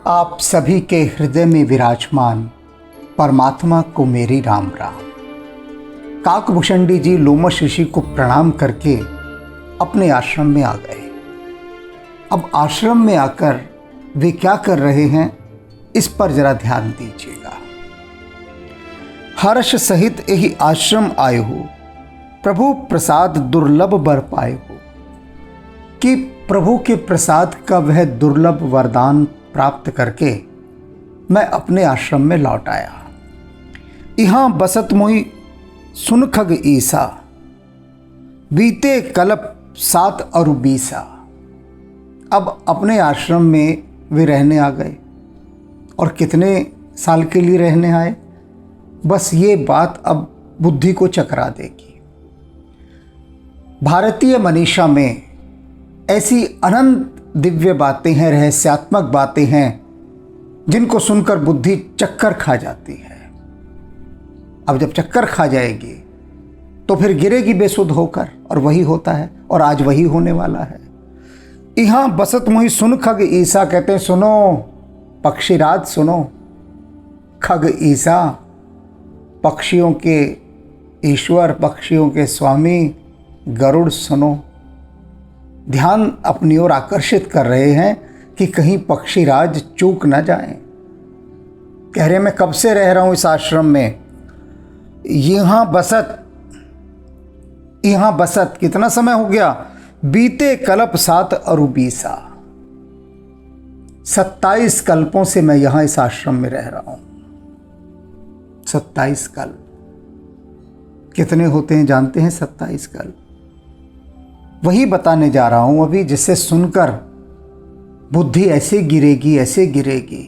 आप सभी के हृदय में विराजमान परमात्मा को मेरी राम राम। काकभूषणी जी लोमश ऋषि को प्रणाम करके अपने आश्रम में आ गए। अब आश्रम में आकर वे क्या कर रहे हैं, इस पर जरा ध्यान दीजिएगा। हर्ष सहित यही आश्रम आए हो, प्रभु प्रसाद दुर्लभ बर पाए हो। कि प्रभु के प्रसाद का वह दुर्लभ वरदान प्राप्त करके मैं अपने आश्रम में लौट आया। यहाँ बसत मोई सुनखग ईसा, बीते कल्प 7 और 20। अब अपने आश्रम में वे रहने आ गए। और कितने साल के लिए रहने आए, बस ये बात अब बुद्धि को चकरा देगी। भारतीय मनीषा में ऐसी अनंत दिव्य बातें हैं, रहस्यात्मक बातें हैं, जिनको सुनकर बुद्धि चक्कर खा जाती है। अब जब चक्कर खा जाएगी तो फिर गिरेगी बेसुध होकर, और वही होता है और आज वही होने वाला है। यहाँ बसत मुहि सुन खग ईसा, कहते हैं सुनो पक्षीराज सुनो। खग ईसा, पक्षियों के ईश्वर, पक्षियों के स्वामी गरुड़ सुनो। ध्यान अपनी ओर आकर्षित कर रहे हैं कि कहीं पक्षीराज चूक न जाएं। कह रहे मैं कब से रह रहा हूं इस आश्रम में। यहाँ बसत कितना समय हो गया, बीते कल्प 7 और 20। 27 कल्पों से मैं यहां इस आश्रम में रह रहा हूं। 27 कल्प कितने होते हैं जानते हैं? 27 कल्प। वही बताने जा रहा हूं अभी, जिससे सुनकर बुद्धि ऐसे गिरेगी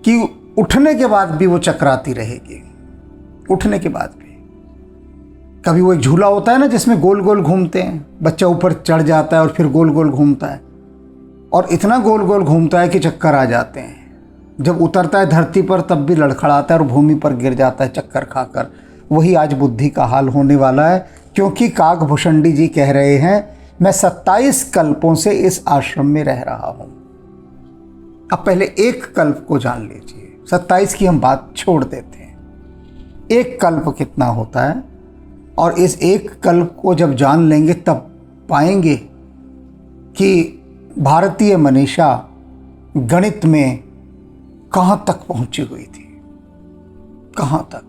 कि उठने के बाद भी वो चकराती रहेगी। उठने के बाद भी कभी वो एक झूला होता है ना, जिसमें गोल गोल घूमते हैं, बच्चा ऊपर चढ़ जाता है और फिर गोल गोल घूमता है, और इतना गोल गोल घूमता है कि चक्कर आ जाते हैं। जब उतरता है धरती पर तब भी लड़खड़ाता है और भूमि पर गिर जाता है चक्कर खाकर। वही आज बुद्धि का हाल होने वाला है, क्योंकि काकभूषणी जी कह रहे हैं मैं 27 कल्पों से इस आश्रम में रह रहा हूं। अब पहले एक कल्प को जान लीजिए, 27 की हम बात छोड़ देते हैं। एक कल्प कितना होता है, और इस एक कल्प को जब जान लेंगे तब पाएंगे कि भारतीय मनीषा गणित में कहां तक पहुंची हुई थी, कहां तक।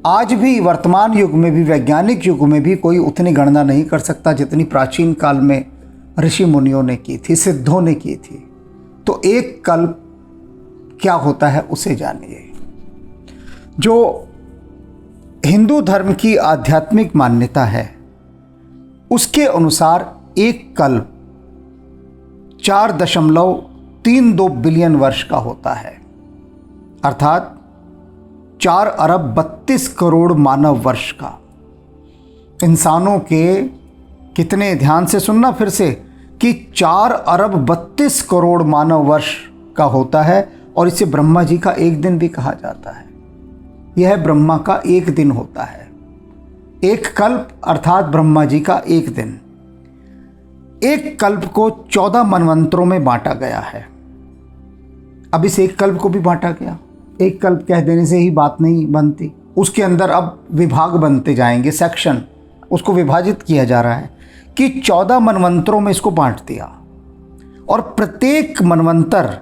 आज भी वर्तमान युग में भी, वैज्ञानिक युग में भी कोई उतनी गणना नहीं कर सकता जितनी प्राचीन काल में ऋषि मुनियों ने की थी, सिद्धों ने की थी। तो एक कल्प क्या होता है उसे जानिए। जो हिंदू धर्म की आध्यात्मिक मान्यता है उसके अनुसार एक कल्प 4.32 बिलियन वर्ष का होता है, अर्थात 4 अरब 32 करोड़ मानव वर्ष का। इंसानों के कितने, ध्यान से सुनना फिर से, कि 4 अरब 32 करोड़ मानव वर्ष का होता है। और इसे ब्रह्मा जी का एक दिन भी कहा जाता है। यह ब्रह्मा का एक दिन होता है। एक कल्प अर्थात ब्रह्मा जी का एक दिन। एक कल्प को 14 मनवंतरों में बांटा गया है। अब इस एक कल्प को भी बांटा गया। एक कल्प कह देने से ही बात नहीं बनती, उसके अंदर अब विभाग बनते जाएंगे, सेक्शन, उसको विभाजित किया जा रहा है कि 14 मनवंतरों में इसको बांट दिया। और प्रत्येक मनवंतर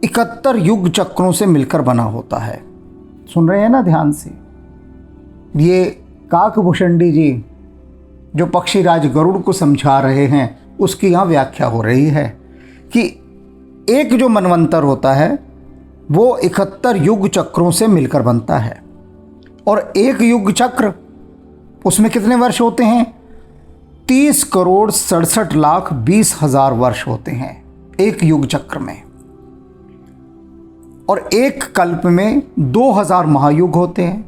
71 युग चक्रों से मिलकर बना होता है। सुन रहे हैं ना ध्यान से? ये काकभूषणी जी जो पक्षीराज गरुड़ को समझा रहे हैं, उसकी यहाँ व्याख्या हो रही है कि एक जो मनवंतर होता है वो 71 युग चक्रों से मिलकर बनता है। और एक युग चक्र, उसमें कितने वर्ष होते हैं? 30 करोड़ 67 लाख 20 हजार वर्ष होते हैं एक युग चक्र में। और एक कल्प में 2000 महायुग होते हैं।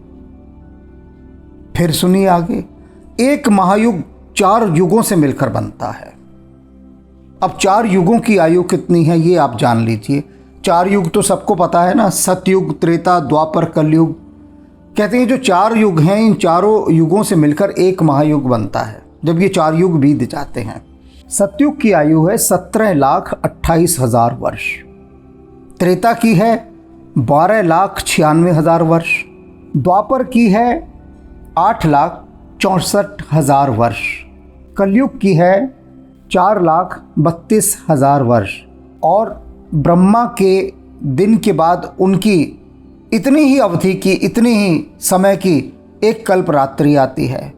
फिर सुनिए आगे, एक महायुग 4 युगों से मिलकर बनता है। अब 4 युगों की आयु कितनी है ये आप जान लीजिए। 4 युग तो सबको पता है ना, सतयुग, त्रेता, द्वापर, कलयुग। कहते हैं जो 4 युग हैं, इन चारों युगों से मिलकर एक महायुग बनता है, जब ये 4 युग बीत जाते हैं। सतयुग की आयु है 17,28,000 वर्ष। त्रेता की है 12,96,000 वर्ष, द्वापर की है 8,64,000 वर्ष, कलयुग की है 4,32,000 वर्ष, और ब्रह्मा के दिन के बाद उनकी इतनी ही अवधि की, इतनी ही समय की एक कल्प रात्रि आती है।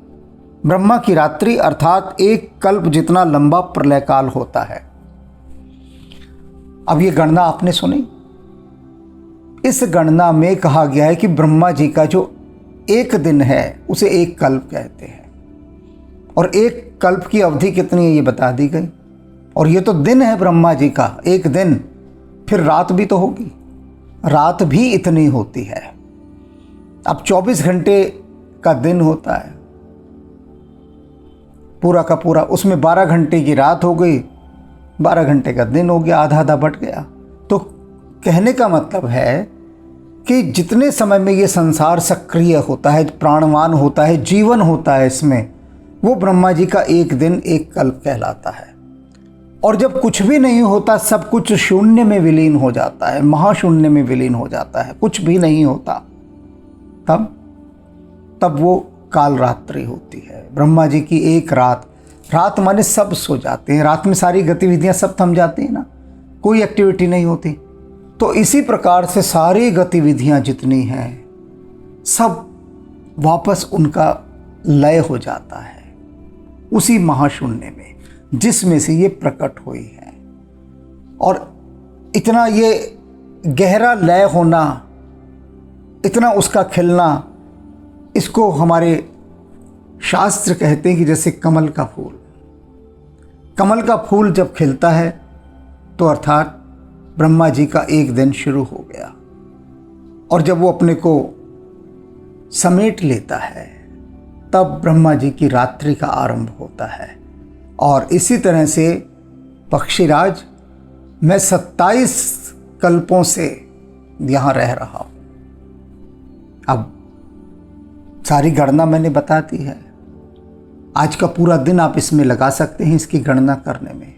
ब्रह्मा की रात्रि अर्थात एक कल्प जितना लंबा प्रलय काल होता है। अब ये गणना आपने सुनी। इस गणना में कहा गया है कि ब्रह्मा जी का जो एक दिन है उसे एक कल्प कहते हैं, और एक कल्प की अवधि कितनी है ये बता दी गई। और ये तो दिन है ब्रह्मा जी का एक दिन, फिर रात भी तो होगी, रात भी इतनी होती है। अब 24 घंटे का दिन होता है पूरा का पूरा, उसमें 12 घंटे की रात हो गई, 12 घंटे का दिन हो गया, आधा आधा बट गया। तो कहने का मतलब है कि जितने समय में ये संसार सक्रिय होता है, प्राणवान होता है, जीवन होता है इसमें, वो ब्रह्मा जी का एक दिन एक कल्प कहलाता है। और जब कुछ भी नहीं होता, सब कुछ शून्य में विलीन हो जाता है, महाशून्य में विलीन हो जाता है, कुछ भी नहीं होता, तब वो काल रात्रि होती है। ब्रह्मा जी की एक रात, रात माने सब सो जाते हैं, रात में सारी गतिविधियां सब थम जाती हैं ना, कोई एक्टिविटी नहीं होती। तो इसी प्रकार से सारी गतिविधियां जितनी हैं सब वापस उनका लय हो जाता है उसी महाशून्य में जिसमें से ये प्रकट हुई है। और इतना ये गहरा लय होना, इतना उसका खिलना, इसको हमारे शास्त्र कहते हैं कि जैसे कमल का फूल, कमल का फूल जब खिलता है तो अर्थात ब्रह्मा जी का एक दिन शुरू हो गया, और जब वो अपने को समेट लेता है तब ब्रह्मा जी की रात्रि का आरंभ होता है। और इसी तरह से पक्षीराज, मैं 27 कल्पों से यहाँ रह रहा हूँ। अब सारी गणना मैंने बता दी है, आज का पूरा दिन आप इसमें लगा सकते हैं इसकी गणना करने में,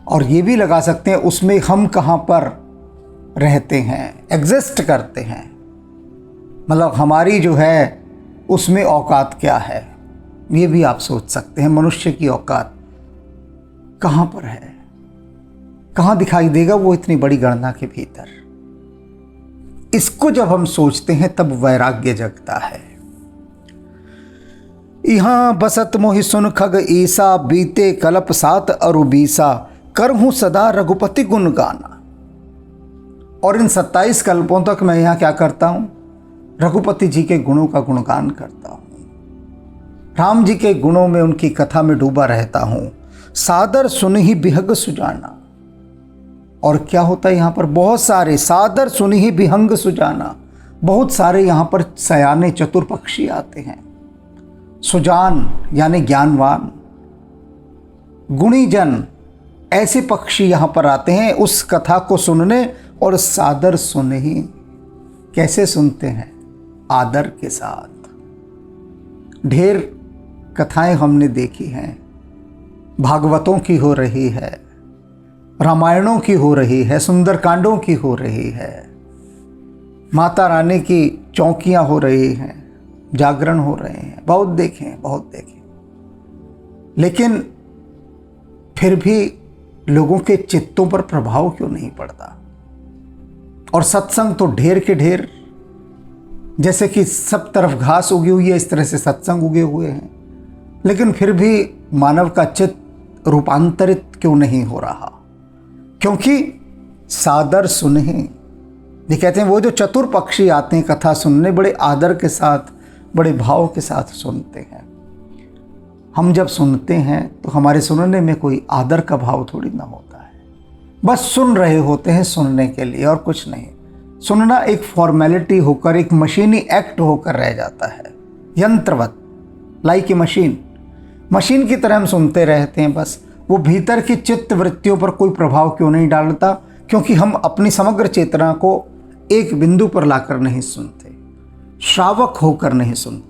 और ये भी लगा सकते हैं उसमें हम कहाँ पर रहते हैं, एग्जिस्ट करते हैं, मतलब हमारी जो है उसमें औकात क्या है, ये भी आप सोच सकते हैं। मनुष्य की औकात कहाँ पर है, कहाँ दिखाई देगा वो इतनी बड़ी गणना के भीतर। इसको जब हम सोचते हैं तब वैराग्य जगता है। यहाँ बसत मोहि सुन खग ईसा, बीते कल्प 7 अरु 20, करहूं सदा रघुपति गुण गाना। और इन 27 कल्पों तक मैं यहाँ क्या करता हूँ, रघुपति जी के गुणों का गुणगान करता हूँ, राम जी के गुणों में, उनकी कथा में डूबा रहता हूँ। सादर सुन ही बिहग सुजाना। और क्या होता है यहाँ पर, बहुत सारे सादर सुन ही बिहंग सुजाना, बहुत सारे यहाँ पर सयाने चतुर पक्षी आते हैं। सुजान यानी ज्ञानवान, गुणीजन, ऐसे पक्षी यहाँ पर आते हैं उस कथा को सुनने। और सादर सुन ही कैसे सुनते हैं, आदर के साथ। ढेर कथाएं हमने देखी हैं, भागवतों की हो रही है, रामायणों की हो रही है, सुंदरकांडों की हो रही है, माता रानी की चौकियां हो रही हैं, जागरण हो रहे हैं, बहुत देखें बहुत देखें। लेकिन फिर भी लोगों के चित्तों पर प्रभाव क्यों नहीं पड़ता। और सत्संग तो ढेर के ढेर, जैसे कि सब तरफ घास उगी हुई है इस तरह से सत्संग उगे हुए हैं, लेकिन फिर भी मानव का चित्त रूपांतरित क्यों नहीं हो रहा, क्योंकि सादर सुने। ये कहते हैं वो जो चतुर पक्षी आते हैं कथा सुनने, बड़े आदर के साथ, बड़े भाव के साथ सुनते हैं। हम जब सुनते हैं तो हमारे सुनने में कोई आदर का भाव थोड़ी ना होता है, बस सुन रहे होते हैं सुनने के लिए और कुछ नहीं। सुनना एक फॉर्मेलिटी होकर, एक मशीनी एक्ट होकर रह जाता है, यंत्रवत, लाइक ए मशीन की तरह हम सुनते रहते हैं बस। वो भीतर की चित्त वृत्तियों पर कोई प्रभाव क्यों नहीं डालता, क्योंकि हम अपनी समग्र चेतना को एक बिंदु पर लाकर नहीं सुनते, श्रावक होकर नहीं सुनते।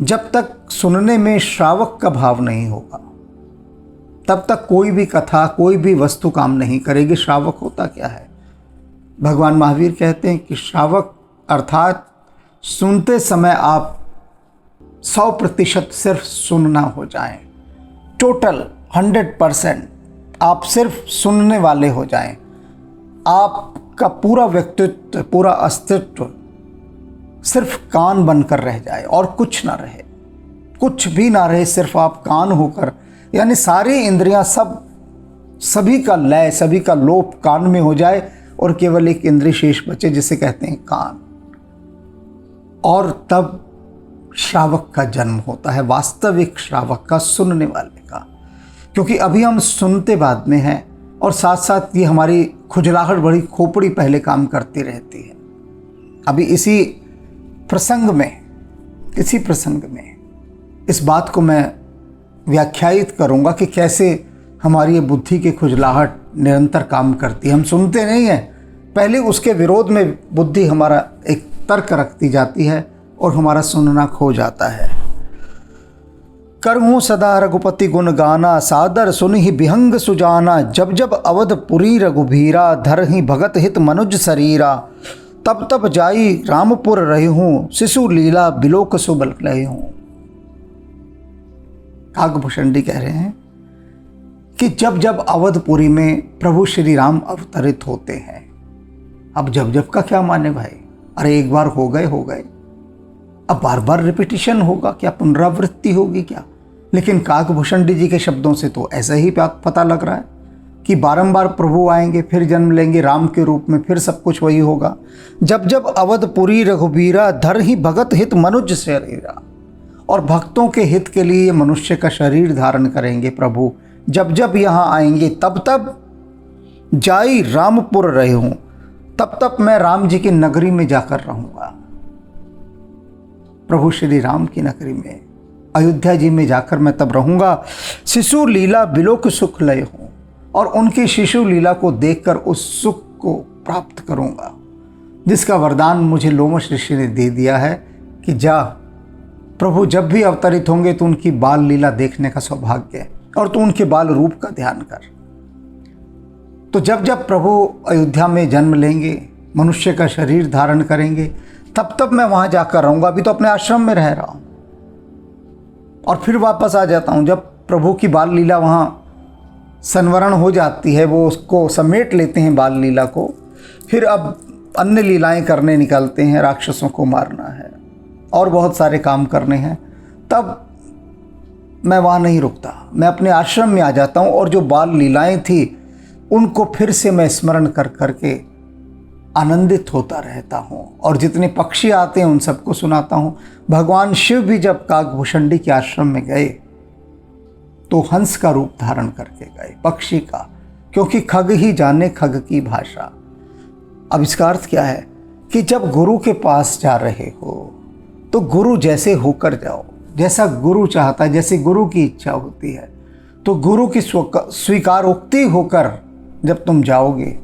जब तक सुनने में श्रावक का भाव नहीं होगा तब तक कोई भी कथा, कोई भी वस्तु काम नहीं करेगी। श्रावक होता क्या है, भगवान महावीर कहते हैं कि श्रावक अर्थात सुनते समय आप 100% सिर्फ सुनना हो जाएं, टोटल 100% आप सिर्फ सुनने वाले हो जाएं। आपका पूरा व्यक्तित्व, पूरा अस्तित्व सिर्फ कान बनकर रह जाए और कुछ ना रहे, कुछ भी ना रहे, सिर्फ आप कान होकर, यानी सारी इंद्रियां सभी का लय, सभी का लोप कान में हो जाए और केवल एक इंद्रिय शेष बचे जिसे कहते हैं कान। और तब श्रावक का जन्म होता है, वास्तविक श्रावक का, सुनने वाले का। क्योंकि अभी हम सुनते बाद में हैं और साथ साथ ये हमारी खुजलाहट, बड़ी खोपड़ी पहले काम करती रहती है। अभी इसी प्रसंग में इस बात को मैं व्याख्यायित करूंगा कि कैसे हमारी ये बुद्धि की खुजलाहट निरंतर काम करती है। हम सुनते नहीं हैं, पहले उसके विरोध में बुद्धि हमारा एक तर्क रखती जाती है और हमारा सुनना खो जाता है। करहूँ सदा रघुपति गुण गाना, सादर सुनि ही विहंग सुजाना। जब जब अवधपुरी रघुबीरा, धरहि भगत हित मनुज शरीरा। तब तब जाई रामपुर रही हूँ, शिशु लीला बिलोक सुबल रही हूँ। काकभूषणी कह रहे हैं कि जब जब अवधपुरी में प्रभु श्री राम अवतरित होते हैं, अब जब का क्या माने भाई, अरे एक बार हो गए, अब बार बार रिपीटिशन होगा क्या, पुनरावृत्ति होगी क्या? लेकिन काकभूषणी जी के शब्दों से तो ऐसा ही पता लग रहा है कि बारंबार प्रभु आएंगे, फिर जन्म लेंगे राम के रूप में, फिर सब कुछ वही होगा। जब जब अवधपुरी रघुबीरा, धर ही भगत हित मनुज शरीरा। और भक्तों के हित के लिए मनुष्य का शरीर धारण करेंगे प्रभु। जब जब यहाँ आएंगे तब तब जाई रामपुर रहे हूँ, तब तब मैं राम जी की नगरी में जाकर रहूँगा। प्रभु श्री राम की नगरी में, अयोध्या जी में जाकर मैं तब रहूँगा। शिशु लीला बिलोक सुख लय हूँ, और उनकी शिशु लीला को देखकर उस सुख को प्राप्त करूँगा जिसका वरदान मुझे लोमश ऋषि ने दे दिया है कि जा प्रभु जब भी अवतरित होंगे तो उनकी बाल लीला देखने का सौभाग्य है और तू उनके बाल रूप का ध्यान कर। तो जब जब प्रभु अयोध्या में जन्म लेंगे, मनुष्य का शरीर धारण करेंगे, तब तब मैं वहाँ जाकर रहूँगा। अभी तो अपने आश्रम में रह रहा हूँ और फिर वापस आ जाता हूँ। जब प्रभु की बाल लीला वहाँ संवरण हो जाती है, वो उसको समेट लेते हैं बाल लीला को, फिर अब अन्य लीलाएं करने निकलते हैं, राक्षसों को मारना है और बहुत सारे काम करने हैं, तब मैं वहाँ नहीं रुकता, मैं अपने आश्रम में आ जाता हूँ और जो बाल लीलाएं थी उनको फिर से मैं स्मरण कर करके आनंदित होता रहता हूँ और जितने पक्षी आते हैं उन सबको सुनाता हूँ। भगवान शिव भी जब काकभूषणी के आश्रम में गए तो हंस का रूप धारण करके गए, पक्षी का, क्योंकि खग ही जाने खग की भाषा। अब इसका अर्थ क्या है कि जब गुरु के पास जा रहे हो तो गुरु जैसे होकर जाओ, जैसा गुरु चाहता है, जैसे गुरु की इच्छा होती है। तो गुरु की स्वीकारोक्ति होकर जब तुम जाओगे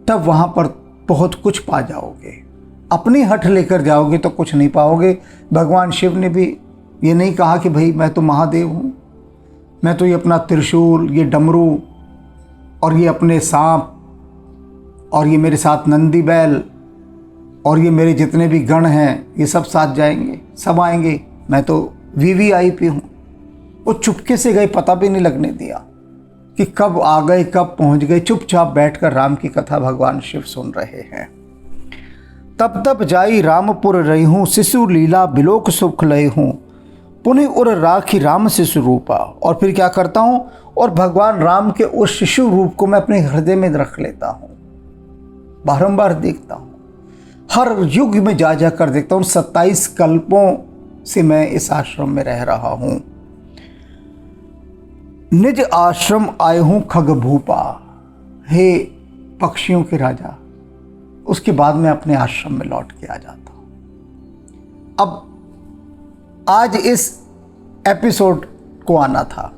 तब वहाँ पर बहुत कुछ पा जाओगे। अपनी हठ लेकर जाओगे तो कुछ नहीं पाओगे। भगवान शिव ने भी ये नहीं कहा कि भाई मैं तो महादेव हूँ, मैं तो ये अपना त्रिशूल, ये डमरू और ये अपने सांप और ये मेरे साथ नंदी बैल और ये मेरे जितने भी गण हैं ये सब साथ जाएंगे, सब आएंगे, मैं तो वीवीआईपी हूँ। वो चुपके से गए, पता भी नहीं लगने दिया कि कब आ गए, कब पहुँच गए। चुपचाप बैठकर राम की कथा भगवान शिव सुन रहे हैं। तब तब जाई रामपुर रही हूँ, शिशु लीला बिलोक सुख लय हूँ। पुनि उर राखी राम शिशु रूपा। और फिर क्या करता हूँ, और भगवान राम के उस शिशु रूप को मैं अपने हृदय में रख लेता हूँ, बारंबार देखता हूँ, हर युग में जा जा कर देखता हूँ। 27 कल्पों से मैं इस आश्रम में रह रहा हूँ। निज आश्रम आए हूँ खग भूपा, हे पक्षियों के राजा। उसके बाद मैं अपने आश्रम में लौट के आ जाता हूँ। अब आज इस एपिसोड को आना था,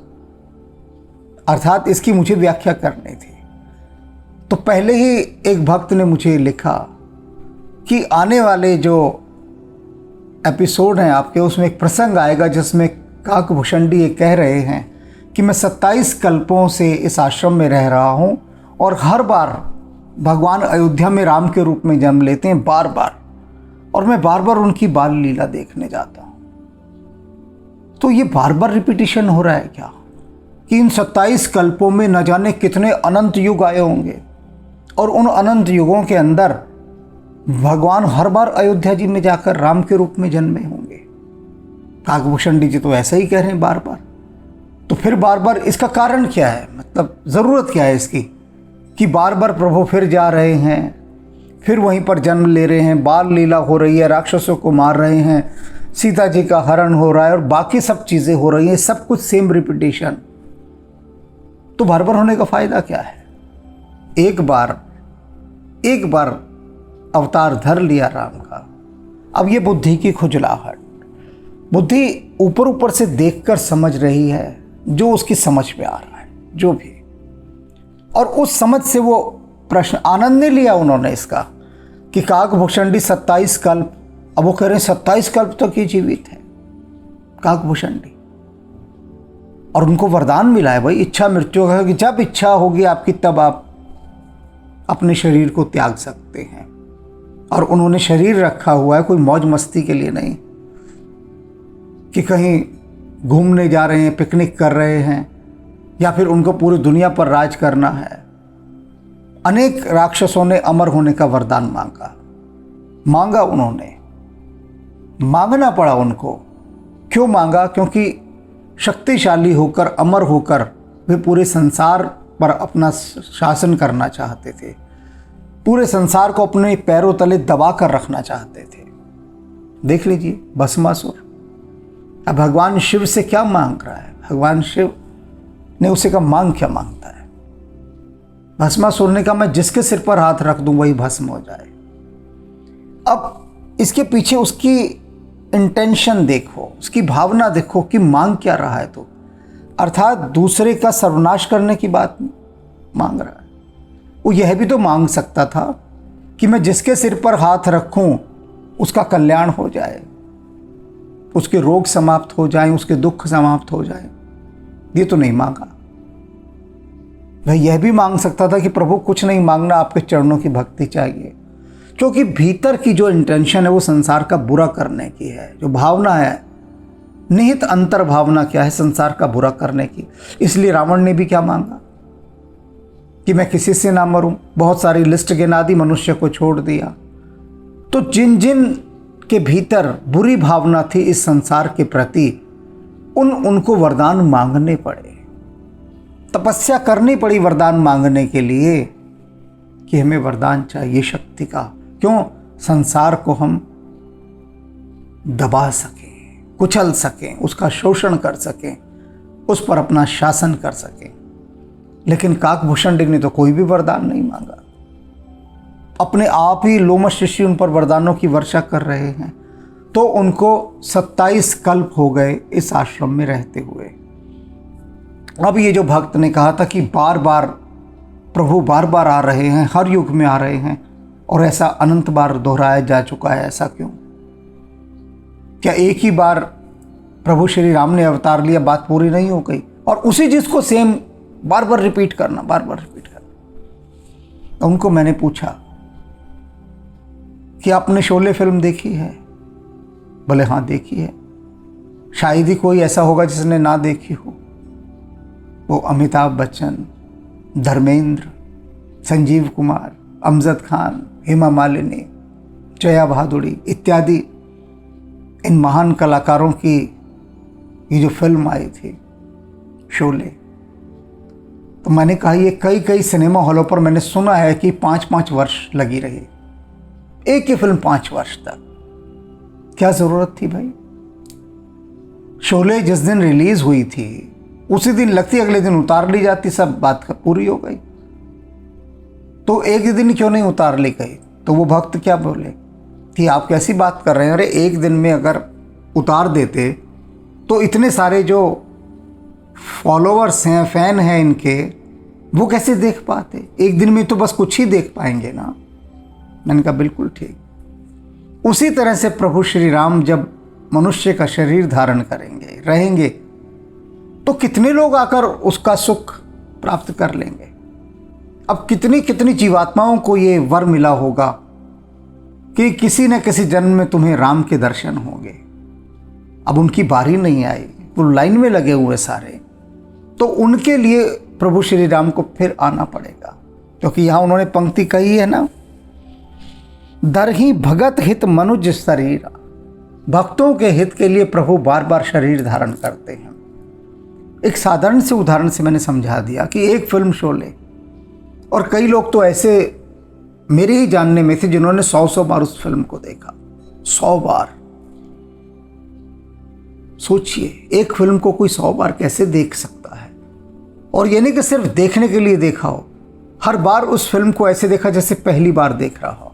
अर्थात इसकी मुझे व्याख्या करनी थी। तो पहले ही एक भक्त ने मुझे लिखा कि आने वाले जो एपिसोड हैं आपके, उसमें एक प्रसंग आएगा जिसमें काकभूषणी ये कह रहे हैं कि मैं 27 कल्पों से इस आश्रम में रह रहा हूँ और हर बार भगवान अयोध्या में राम के रूप में जन्म लेते हैं बार बार, और मैं बार बार उनकी बाल लीला देखने जाता हूं। तो ये बार बार रिपीटिशन हो रहा है क्या कि इन 27 कल्पों में न जाने कितने अनंत युग आए होंगे, और उन अनंत युगों के अंदर भगवान हर बार अयोध्या जी में जाकर राम के रूप में जन्मे होंगे। काकभूषण जी तो ऐसा ही कह रहे हैं बार बार। तो फिर बार बार इसका कारण क्या है, मतलब ज़रूरत क्या है इसकी कि बार बार प्रभु फिर जा रहे हैं, फिर वहीं पर जन्म ले रहे हैं, बाल लीला हो रही है, राक्षसों को मार रहे हैं, सीता जी का हरण हो रहा है और बाकी सब चीज़ें हो रही हैं, सब कुछ सेम रिपीटिशन। तो बार बार होने का फ़ायदा क्या है? एक बार अवतार धर लिया राम का, अब ये बुद्धि की खुजलाहट, बुद्धि ऊपर ऊपर से देखकर समझ रही है जो उसकी समझ में आ रहा है जो भी, और उस समझ से वो प्रश्न आनंद नहीं लिया उन्होंने इसका कि काकभूषण जी 27 कल्प, अब वो कह रहे हैं 27 कल्प तक ये जीवित है काकभूषण जी, और उनको वरदान मिला है भाई इच्छा मृत्यु का, कि जब इच्छा होगी आपकी तब आप अपने शरीर को त्याग सकते हैं। और उन्होंने शरीर रखा हुआ है कोई मौज मस्ती के लिए नहीं कि कहीं घूमने जा रहे हैं, पिकनिक कर रहे हैं, या फिर उनको पूरी दुनिया पर राज करना है। अनेक राक्षसों ने अमर होने का वरदान मांगा उन्होंने, मांगना पड़ा उनको। क्यों मांगा? क्योंकि शक्तिशाली होकर, अमर होकर वे पूरे संसार पर अपना शासन करना चाहते थे, पूरे संसार को अपने पैरों तले दबा कर रखना चाहते थे। देख लीजिए भस्मासुर, अब भगवान शिव से क्या मांग रहा है? भगवान शिव ने उसे कहा मांग क्या मांगता है? भस्मासुर ने कहा मैं जिसके सिर पर हाथ रख दूं वही भस्म हो जाए। अब इसके पीछे उसकी इंटेंशन देखो, उसकी भावना देखो कि मांग क्या रहा है। तो अर्थात दूसरे का सर्वनाश करने की बात मांग रहा है। वो यह भी तो मांग सकता था कि मैं जिसके सिर पर हाथ रखूं उसका कल्याण हो जाए, उसके रोग समाप्त हो जाएं, उसके दुख समाप्त हो जाएं। ये तो नहीं मांगा। वह यह भी मांग सकता था कि प्रभु कुछ नहीं मांगना, आपके चरणों की भक्ति चाहिए, क्योंकि भीतर की जो इंटेंशन है वो संसार का बुरा करने की है। जो भावना है, निहित अंतर भावना क्या है? संसार का बुरा करने की। इसलिए रावण ने भी क्या मांगा कि मैं किसी से ना मरूं, बहुत सारी लिस्ट गिना दी, मनुष्य को छोड़ दिया। तो जिन जिन के भीतर बुरी भावना थी इस संसार के प्रति, उनको वरदान मांगने पड़े, तपस्या करनी पड़ी वरदान मांगने के लिए कि हमें वरदान चाहिए शक्ति का। क्यों? संसार को हम दबा सकें, कुचल सकें, उसका शोषण कर सकें, उस पर अपना शासन कर सकें। लेकिन काकभूषण जी ने तो कोई भी वरदान नहीं मांगा, अपने आप ही लोमश ऋषि उन पर वरदानों की वर्षा कर रहे हैं। तो उनको 27 कल्प हो गए इस आश्रम में रहते हुए। अब ये जो भक्त ने कहा था कि बार बार प्रभु बार बार आ रहे हैं, हर युग में आ रहे हैं, और ऐसा अनंत बार दोहराया जा चुका है, ऐसा क्यों? क्या एक ही बार प्रभु श्री राम ने अवतार लिया, बात पूरी नहीं हो गई? और उसी चीज को सेम बार बार रिपीट करना, बार बार रिपीट करना। तो उनको मैंने पूछा कि आपने शोले फिल्म देखी है? बोले हाँ देखी है। शायद ही कोई ऐसा होगा जिसने ना देखी हो। वो अमिताभ बच्चन, धर्मेंद्र, संजीव कुमार, अमजद खान, हेमा मालिनी, जया भादुड़ी इत्यादि इन महान कलाकारों की ये जो फिल्म आई थी शोले, तो मैंने कहा ये कई सिनेमा हॉलों पर मैंने सुना है कि 5-5 वर्ष लगी रही, एक ही फिल्म 5 वर्ष तक। क्या ज़रूरत थी भाई? शोले जिस दिन रिलीज़ हुई थी उसी दिन लगती, अगले दिन उतार ली जाती, सब बात पूरी हो गई। तो एक ही दिन क्यों नहीं उतार ली गई? तो वो भक्त क्या बोले कि आप कैसी बात कर रहे हैं? अरे एक दिन में अगर उतार देते तो इतने सारे जो फॉलोअर्स हैं, फैन हैं इनके, वो कैसे देख पाते? एक दिन में तो बस कुछ ही देख पाएंगे ना। मैंने कहा बिल्कुल ठीक। उसी तरह से प्रभु श्री राम जब मनुष्य का शरीर धारण करेंगे, रहेंगे, तो कितने लोग आकर उसका सुख प्राप्त कर लेंगे। अब कितनी कितनी जीवात्माओं को ये वर मिला होगा कि किसी न किसी जन्म में तुम्हें राम के दर्शन होंगे। अब उनकी बारी नहीं आई, वो लाइन में लगे हुए सारे, तो उनके लिए प्रभु श्री राम को फिर आना पड़ेगा। क्योंकि यहाँ उन्होंने पंक्ति कही है ना, दरहि भगत हित मनुज शरीर, भक्तों के हित के लिए प्रभु बार बार शरीर धारण करते हैं। एक साधारण से उदाहरण से मैंने समझा दिया कि एक फिल्म शोले, और कई लोग तो ऐसे मेरे ही जानने में थे जिन्होंने 100 बार उस फिल्म को देखा, 100 बार। सोचिए, एक फिल्म को कोई 100 बार कैसे देख सकता है। और ये नहीं कि सिर्फ देखने के लिए देखा हो, हर बार उस फिल्म को ऐसे देखा जैसे पहली बार देख रहा हो,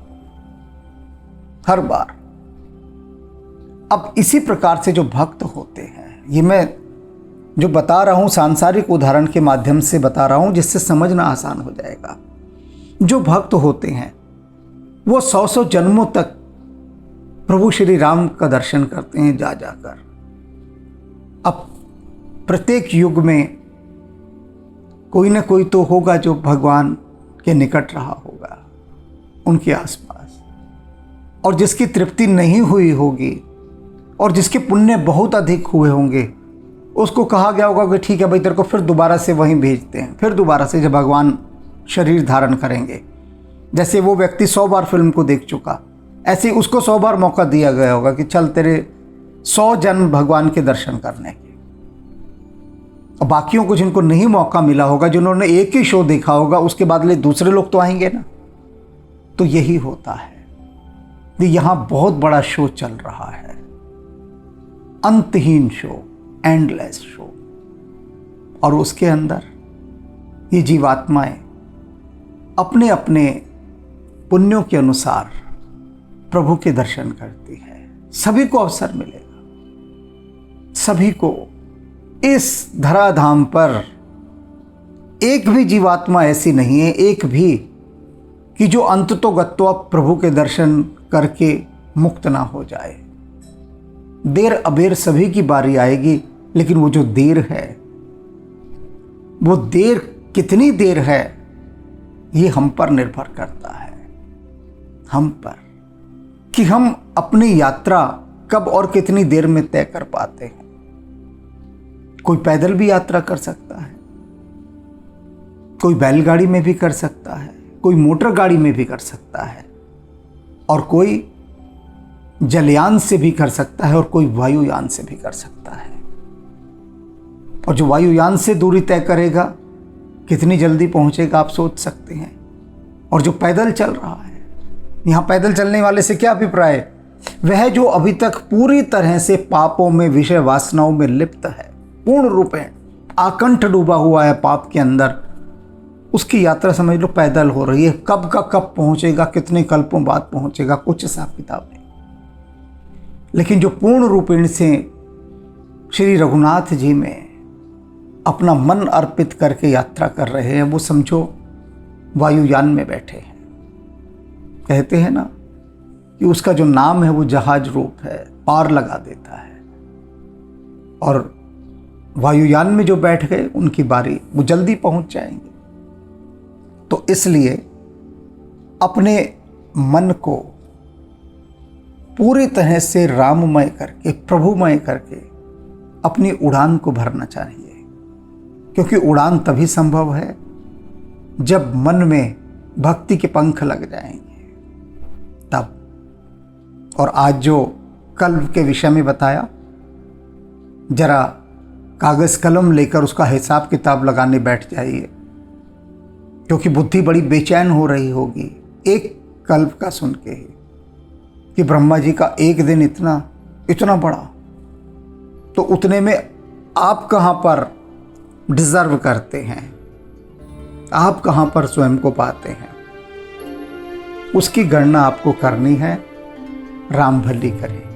हर बार। अब इसी प्रकार से जो भक्त होते हैं, ये मैं जो बता रहा हूं सांसारिक उदाहरण के माध्यम से बता रहा हूं, जिससे समझना आसान हो जाएगा। जो भक्त होते हैं वो 100 जन्मों तक प्रभु श्री राम का दर्शन करते हैं जा जाकर। अब प्रत्येक युग में कोई ना कोई तो होगा जो भगवान के निकट रहा होगा, उनके आसपास, और जिसकी तृप्ति नहीं हुई होगी और जिसके पुण्य बहुत अधिक हुए होंगे, उसको कहा गया होगा कि ठीक है भाई, तेरे को फिर दोबारा से वहीं भेजते हैं, फिर दोबारा से जब भगवान शरीर धारण करेंगे। जैसे वो व्यक्ति 100 बार फिल्म को देख चुका, ऐसे ही उसको 100 बार मौका दिया गया होगा कि चल तेरे 100 जन्म भगवान के दर्शन करने के। और बाकियों को जिनको नहीं मौका मिला होगा, जिन्होंने एक ही शो देखा होगा, उसके बदले दूसरे लोग तो आएंगे ना। तो यही होता है कि यहाँ बहुत बड़ा शो चल रहा है, अंतहीन शो, एंडलेस शो। और उसके अंदर ये जीवात्माएं अपने अपने पुण्यों के अनुसार प्रभु के दर्शन करती है। सभी को अवसर मिलेगा, सभी को। इस धराधाम पर एक भी जीवात्मा ऐसी नहीं है, एक भी, कि जो अंततोगत्वा प्रभु के दर्शन करके मुक्त ना हो जाए। देर अबेर सभी की बारी आएगी, लेकिन वो जो देर है, वो देर कितनी देर है, ये हम पर निर्भर करता है, हम पर, कि हम अपनी यात्रा कब और कितनी देर में तय कर पाते हैं। कोई पैदल भी यात्रा कर सकता है, कोई बैलगाड़ी में भी कर सकता है, कोई मोटर गाड़ी में भी कर सकता है, और कोई जलयान से भी कर सकता है, और कोई वायुयान से भी कर सकता है। और जो वायुयान से दूरी तय करेगा, कितनी जल्दी पहुंचेगा आप सोच सकते हैं। और जो पैदल चल रहा है, यहाँ पैदल चलने वाले से क्या अभिप्राय है? वह जो अभी तक पूरी तरह से पापों में, विषय वासनाओं में लिप्त है, पूर्ण रूपेण आकंठ डूबा हुआ है पाप के अंदर, उसकी यात्रा समझ लो पैदल हो रही है। कब का कब पहुंचेगा, कितने कल्पों बाद पहुंचेगा, कुछ हिसाब किताब नहीं। लेकिन जो पूर्ण रूपेण से श्री रघुनाथ जी में अपना मन अर्पित करके यात्रा कर रहे हैं, वो समझो वायुयान में बैठे हैं। कहते हैं ना कि उसका जो नाम है वो जहाज रूप है, पार लगा देता है। और वायुयान में जो बैठ गए, उनकी बारी, वो जल्दी पहुंच जाएंगे। तो इसलिए अपने मन को पूरी तरह से राममय करके, प्रभुमय करके अपनी उड़ान को भरना चाहिए। क्योंकि उड़ान तभी संभव है जब मन में भक्ति के पंख लग जाएंगे, तब। और आज जो कल्प के विषय में बताया, जरा कागज कलम लेकर उसका हिसाब किताब लगाने बैठ जाइए, क्योंकि बुद्धि बड़ी बेचैन हो रही होगी एक कल्प का सुन के ही, कि ब्रह्मा जी का एक दिन इतना बड़ा, तो उतने में आप कहाँ पर डिजर्व करते हैं, आप कहाँ पर स्वयं को पाते हैं, उसकी गणना आपको करनी है। राम भली करे।